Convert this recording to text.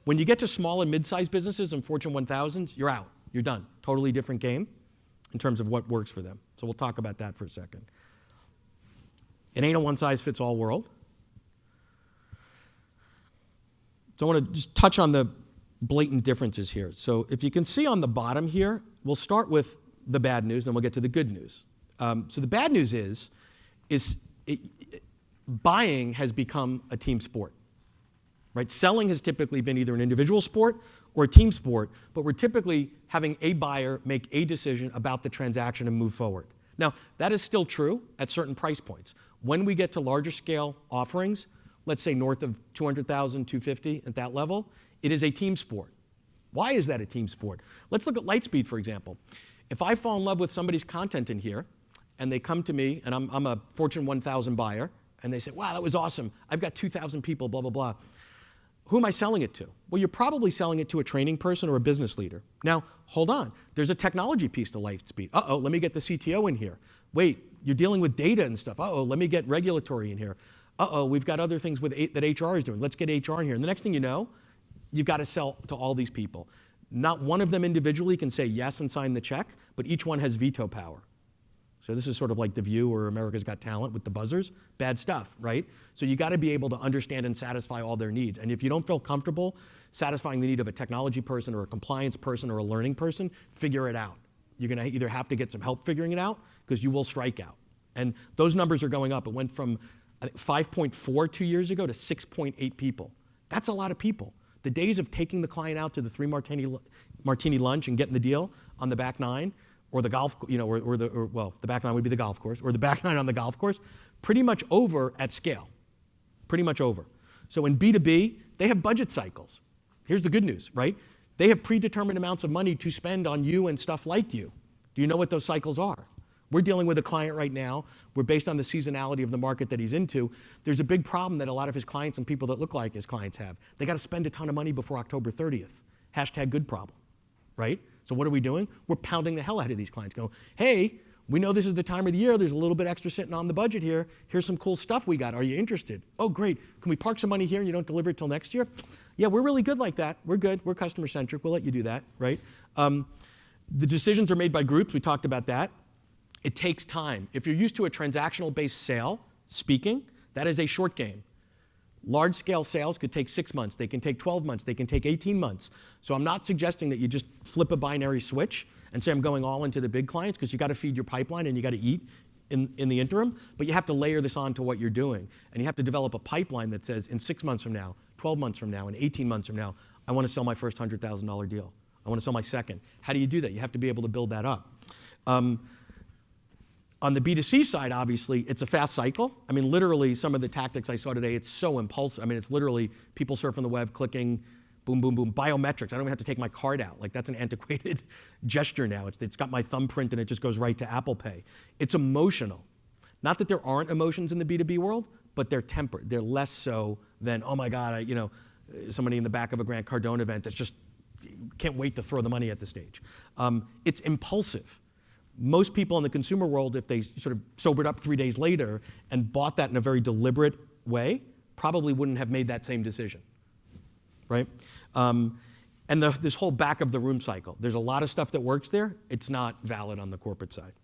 When you get to small and mid-sized businesses and Fortune 1000s, you're out. You're done. Totally different game in terms of what works for them. So we'll talk about that for a second. It ain't a one-size-fits-all world. So I want to just touch on the blatant differences here. So if you can see on the bottom here, we'll start with the bad news, then we'll get to the good news. So the bad news is buying has become a team sport, right? Selling has typically been either an individual sport or a team sport, but we're typically having a buyer make a decision about the transaction and move forward. Now, that is still true at certain price points. When we get to larger scale offerings, let's say north of 200,000, 250 at that level, it is a team sport. Why is that a team sport? Let's look at Lightspeed, for example. If I fall in love with somebody's content in here, and they come to me, and I'm a Fortune 1000 buyer, and they say, wow, that was awesome. I've got 2,000 people, blah, blah, blah. Who am I selling it to? Well, you're probably selling it to a training person or a business leader. Now, hold on. There's a technology piece to Lightspeed. Uh-oh, let me get the CTO in here. Wait, you're dealing with data and stuff. Uh-oh, let me get regulatory in here. Uh-oh, we've got other things that HR is doing. Let's get HR in here. And the next thing you know, you've got to sell to all these people. Not one of them individually can say yes and sign the check, but each one has veto power. So this is sort of like The View or America's Got Talent with the buzzers. Bad stuff, right? So you got to be able to understand and satisfy all their needs. And if you don't feel comfortable satisfying the need of a technology person or a compliance person or a learning person, figure it out. You're going to either have to get some help figuring it out because you will strike out. And those numbers are going up. It went from 5.4 2 years ago to 6.8 people. That's a lot of people. The days of taking the client out to the 3 martini lunch and getting the deal on the back nine, or the golf, the back nine would be the golf course, or the back nine on the golf course, pretty much over at scale. Pretty much over. So in B2B, they have budget cycles. Here's the good news, right? They have predetermined amounts of money to spend on you and stuff like you. Do you know what those cycles are? We're dealing with a client right now. We're based on the seasonality of the market that he's into. There's a big problem that a lot of his clients and people that look like his clients have. They got to spend a ton of money before October 30th. Hashtag good problem, right? So what are we doing? We're pounding the hell out of these clients. Go, hey, we know this is the time of the year. There's a little bit extra sitting on the budget here. Here's some cool stuff we got. Are you interested? Oh, great. Can we park some money here and you don't deliver it till next year? Yeah, we're really good like that. We're good. We're customer centric. We'll let you do that, right? The decisions are made by groups. We talked about that. It takes time. If you're used to a transactional-based sale, speaking, that is a short game. Large-scale sales could take 6 months. They can take 12 months. They can take 18 months. So I'm not suggesting that you just flip a binary switch and say I'm going all into the big clients, because you got to feed your pipeline and you got to eat in the interim. But you have to layer this on to what you're doing. And you have to develop a pipeline that says in 6 months from now, 12 months from now, and 18 months from now, I want to sell my first $100,000 deal. I want to sell my second. How do you do that? You have to be able to build that up. On the B2C side, obviously, it's a fast cycle. I mean, literally, some of the tactics I saw today, it's so impulsive. I mean, it's literally people surfing the web, clicking, boom, boom, boom. Biometrics, I don't even have to take my card out. Like, that's an antiquated gesture now. It's got my thumbprint and it just goes right to Apple Pay. It's emotional. Not that there aren't emotions in the B2B world, but they're tempered. They're less so than, oh my God, somebody in the back of a Grant Cardone event that's just can't wait to throw the money at the stage. It's impulsive. Most people in the consumer world, if they sort of sobered up 3 days later and bought that in a very deliberate way, probably wouldn't have made that same decision, right? And this whole back of the room cycle, there's a lot of stuff that works there. It's not valid on the corporate side.